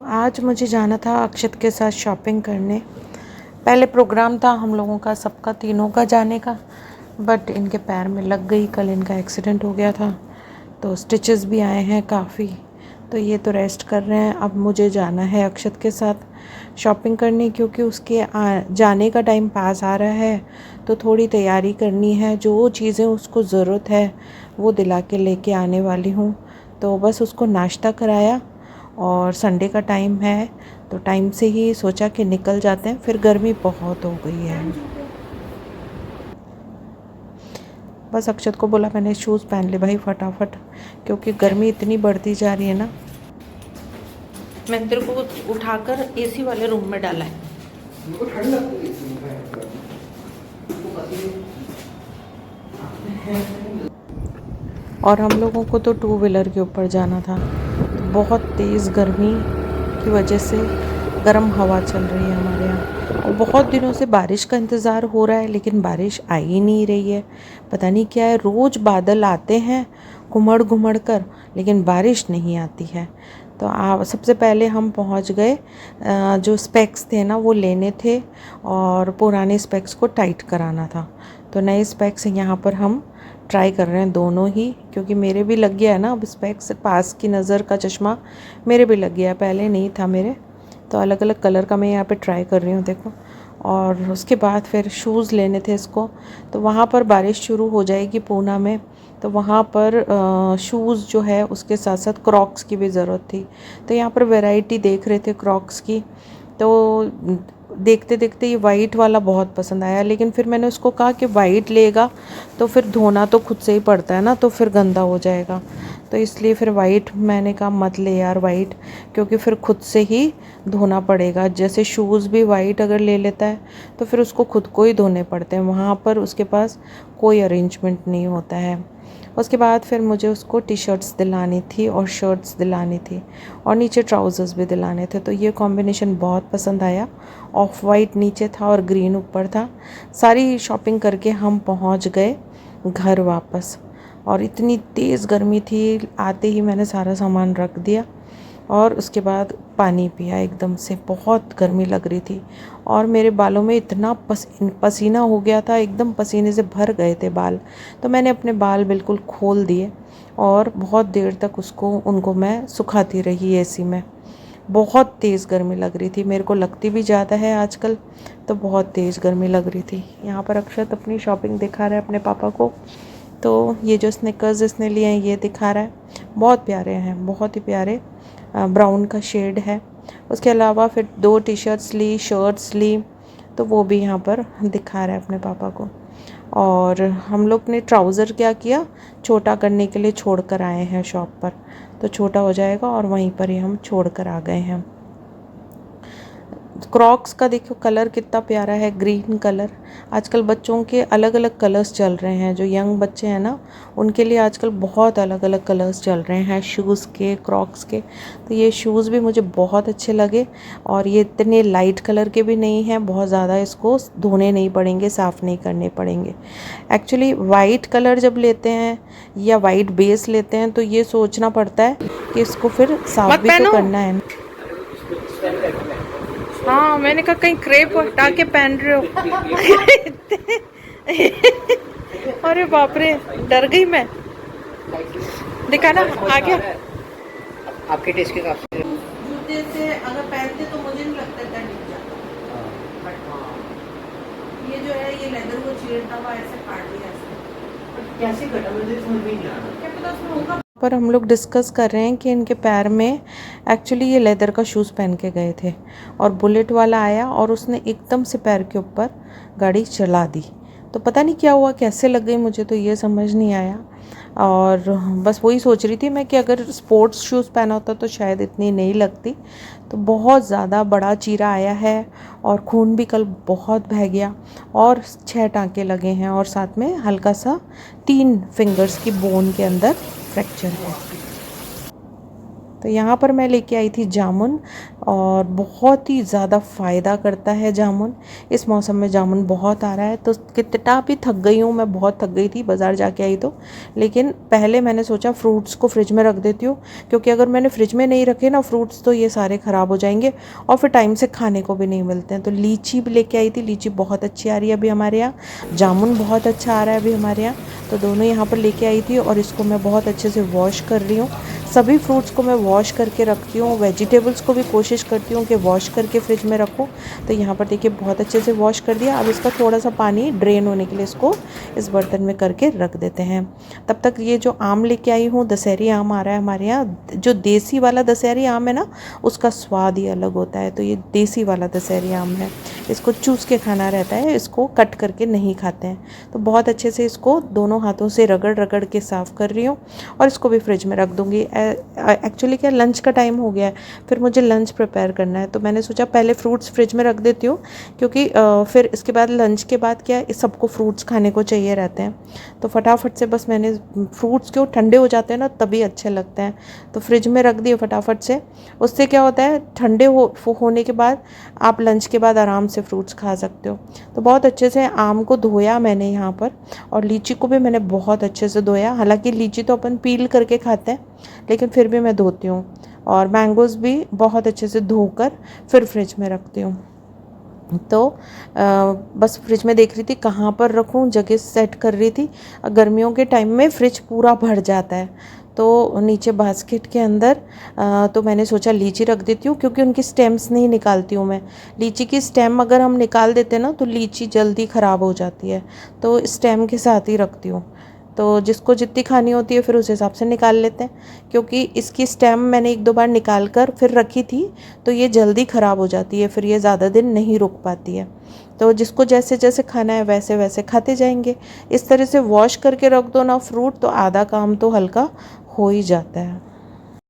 आज मुझे जाना था अक्षत के साथ शॉपिंग करने। पहले प्रोग्राम था हम लोगों का, सबका, तीनों का जाने का, बट इनके पैर में लग गई। कल इनका एक्सीडेंट हो गया था तो स्टिचेस भी आए हैं काफ़ी, तो ये तो रेस्ट कर रहे हैं। अब मुझे जाना है अक्षत के साथ शॉपिंग करने, क्योंकि उसके जाने का टाइम पास आ रहा है, तो थोड़ी तैयारी करनी है। जो चीज़ें उसको ज़रूरत है वो दिला के लेके आने वाली हूँ। तो बस उसको नाश्ता कराया, और संडे का टाइम है तो टाइम से ही सोचा कि निकल जाते हैं, फिर गर्मी बहुत हो गई है। बस अक्षत को बोला मैंने शूज़ पहन ले भाई फटाफट, क्योंकि गर्मी इतनी बढ़ती जा रही है ना। मैं तेरे को उठाकर एसी वाले रूम में डाला है। और हम लोगों को तो टू व्हीलर के ऊपर जाना था, तो बहुत तेज़ गर्मी की वजह से गर्म हवा चल रही है हमारे यहाँ, और बहुत दिनों से बारिश का इंतज़ार हो रहा है, लेकिन बारिश आ ही नहीं रही है। पता नहीं क्या है, रोज़ बादल आते हैं घुमड़ घुमड़ कर, लेकिन बारिश नहीं आती है। तो सबसे पहले हम पहुँच गए, जो स्पेक्स थे ना वो लेने थे, और पुराने स्पेक्स को टाइट कराना था। तो नए स्पेक्स यहाँ पर हम ट्राई कर रहे हैं दोनों ही, क्योंकि मेरे भी लग गया है ना अब स्पेक्स, पास की नज़र का चश्मा मेरे भी लग गया है, पहले नहीं था मेरे। तो अलग अलग कलर का मैं यहाँ पे ट्राई कर रही हूँ, देखो। और उसके बाद फिर शूज़ लेने थे इसको, तो वहाँ पर बारिश शुरू हो जाएगी पूना में, तो वहाँ पर शूज़ जो है उसके साथ साथ क्रॉक्स की भी ज़रूरत थी। तो यहाँ पर वैरायटी देख रहे थे क्रॉक्स की, तो देखते देखते ये वाइट वाला बहुत पसंद आया, लेकिन फिर मैंने उसको कहा कि वाइट लेगा तो फिर धोना तो खुद से ही पड़ता है ना, तो फिर गंदा हो जाएगा। तो इसलिए फिर वाइट मैंने कहा मत ले यार वाइट, क्योंकि फिर खुद से ही धोना पड़ेगा। जैसे शूज़ भी वाइट अगर ले लेता है तो फिर उसको खुद को ही धोने पड़ते हैं, वहाँ पर उसके पास कोई अरेंजमेंट नहीं होता है। उसके बाद फिर मुझे उसको टी शर्ट्स दिलानी थी और शर्ट्स दिलानी थी, और नीचे ट्राउज़र्स भी दिलाने थे। तो ये कॉम्बिनेशन बहुत पसंद आया, ऑफ वाइट नीचे था और ग्रीन ऊपर था। सारी शॉपिंग करके हम पहुंच गए घर वापस, और इतनी तेज़ गर्मी थी, आते ही मैंने सारा सामान रख दिया और उसके बाद पानी पिया। एकदम से बहुत गर्मी लग रही थी, और मेरे बालों में इतना पसीना हो गया था, एकदम पसीने से भर गए थे बाल। तो मैंने अपने बाल बिल्कुल खोल दिए, और बहुत देर तक उनको मैं सुखाती रही एसी में। बहुत तेज़ गर्मी लग रही थी, मेरे को लगती भी ज़्यादा है आजकल, तो बहुत तेज़ गर्मी लग रही थी। यहाँ पर अक्षत अपनी शॉपिंग दिखा रहा है अपने पापा को, तो ये जो स्निकर्स इसने लिए हैं ये दिखा रहा है। बहुत प्यारे हैं, बहुत ही प्यारे, ब्राउन का शेड है। उसके अलावा फिर 2 टी शर्ट्स ली, शर्ट्स ली, तो वो भी यहाँ पर दिखा रहा है अपने पापा को। और हम लोग ने ट्राउज़र क्या किया, छोटा करने के लिए छोड़ कर आए हैं शॉप पर, तो छोटा हो जाएगा, और वहीं पर ही हम छोड़ कर आ गए हैं। क्रॉक्स का देखो कलर कितना प्यारा है, ग्रीन कलर। आजकल बच्चों के अलग अलग कलर्स चल रहे हैं, जो यंग बच्चे हैं ना उनके लिए आजकल बहुत अलग अलग कलर्स चल रहे हैं शूज़ के, क्रॉक्स के। तो ये शूज़ भी मुझे बहुत अच्छे लगे, और ये इतने लाइट कलर के भी नहीं हैं, बहुत ज़्यादा इसको धोने नहीं पड़ेंगे, साफ़ नहीं करने पड़ेंगे। एक्चुअली वाइट कलर जब लेते हैं या वाइट बेस लेते हैं तो ये सोचना पड़ता है कि इसको फिर साफ़ भी तो करना है। हाँ, मैंने कहा कहीं क्रेप हटा के पहन रहे हो। अरे बाप रे, डर गई मैं। दिखा ना आ गया। आपके टेस्ट के हिसाब से जूते से अगर पहनते तो मुझे नहीं लगता था नीचे जाता, बट हाँ ये जो है ये लेदर को चीरता हुआ ऐसे काट दिया इसने। कैसे कटा, मुझे समझ में नहीं आ रहा। क्या पता उसमें होगा। पर हम लोग डिस्कस कर रहे हैं कि इनके पैर में एक्चुअली ये लेदर का शूज़ पहन के गए थे, और बुलेट वाला आया और उसने एकदम से पैर के ऊपर गाड़ी चला दी। तो पता नहीं क्या हुआ, कैसे लग गई, मुझे तो ये समझ नहीं आया। और बस वही सोच रही थी मैं कि अगर स्पोर्ट्स शूज़ पहना होता तो शायद इतनी नहीं लगती। तो बहुत ज़्यादा बड़ा चीरा आया है, और खून भी कल बहुत बह गया, और 6 टाँके लगे हैं, और साथ में हल्का सा 3 फिंगर्स की बोन के अंदर फ्रैक्चर है। तो यहाँ पर मैं लेके आई थी जामुन, और बहुत ही ज़्यादा फ़ायदा करता है जामुन। इस मौसम में जामुन बहुत आ रहा है, तो कितना भी थक गई हूँ मैं, बहुत थक गई थी बाज़ार जाके आई तो। लेकिन पहले मैंने सोचा फ्रूट्स को फ्रिज में रख देती हूँ, क्योंकि अगर मैंने फ्रिज में नहीं रखे ना फ्रूट्स तो ये सारे ख़राब हो जाएंगे और फिर टाइम से खाने को भी नहीं मिलते हैं। तो लीची भी लेके आई थी, लीची बहुत अच्छी आ रही है अभी हमारे यहाँ। जामुन बहुत अच्छा आ रहा है अभी हमारे यहाँ। तो दोनों यहाँ पर लेके आई थी और इसको मैं बहुत अच्छे से वॉश कर रही हूँ। सभी फ्रूट्स को मैं वॉश करके रखती हूँ, वेजिटेबल्स को भी कोशिश करती हूँ कि वॉश करके फ्रिज में रखूँ। तो यहाँ पर देखिए बहुत अच्छे से वॉश कर दिया। अब इसका थोड़ा सा पानी ड्रेन होने के लिए इसको इस बर्तन में करके रख देते हैं। तब तक ये जो आम लेके आई हूँ, दशहरी आम आ रहा है हमारे यहाँ। जो देसी वाला दशहरी आम है ना, उसका स्वाद ही अलग होता है। तो ये देसी वाला दशहरी आम है, इसको चूस के खाना रहता है, इसको कट करके नहीं खाते हैं। तो बहुत अच्छे से इसको दोनों हाथों से रगड़ रगड़ के साफ़ कर रही हूँ और इसको भी फ्रिज में रख दूँगी। एक्चुअली क्या लंच का टाइम हो गया है, फिर मुझे लंच प्रिपेयर करना है, तो मैंने सोचा पहले फ्रूट्स फ्रिज में रख देती हूँ, क्योंकि फिर इसके बाद लंच के बाद क्या है, सबको फ्रूट्स खाने को चाहिए रहते हैं। तो फटाफट से बस मैंने फ्रूट्स क्यों ठंडे हो जाते हैं ना तभी अच्छे लगते हैं, तो फ्रिज में रख दिए फटाफट से। उससे क्या होता है, ठंडे होने के बाद आप लंच के बाद आराम से फ्रूट्स खा सकते हो। तो बहुत अच्छे से आम को धोया मैंने यहाँ पर, और लीची को भी मैंने बहुत अच्छे से धोया। हालांकि लीची तो अपन पील करके खाते हैं, लेकिन फिर भी मैं धोती हूँ। और मैंगोज़ भी बहुत अच्छे से धोकर फिर फ्रिज में रखती हूँ। तो बस फ्रिज में देख रही थी कहाँ पर रखूँ, जगह सेट कर रही थी। गर्मियों के टाइम में फ्रिज पूरा भर जाता है, तो नीचे बास्केट के अंदर तो मैंने सोचा लीची रख देती हूँ, क्योंकि उनकी स्टेम्स नहीं निकालती हूँ मैं। लीची की स्टेम अगर हम निकाल देते हैं ना तो लीची जल्दी ख़राब हो जाती है, तो स्टेम के साथ ही रखती हूँ। तो जिसको जितनी खानी होती है फिर उस हिसाब से निकाल लेते हैं, क्योंकि इसकी स्टेम मैंने 1-2 बार निकाल कर फिर रखी थी, तो ये जल्दी ख़राब हो जाती है, फिर ये ज़्यादा दिन नहीं रुक पाती है। तो जिसको जैसे जैसे खाना है वैसे वैसे खाते जाएंगे। इस तरह से वॉश करके रख दो ना फ्रूट, तो आधा काम तो हल्का हो ही जाता है।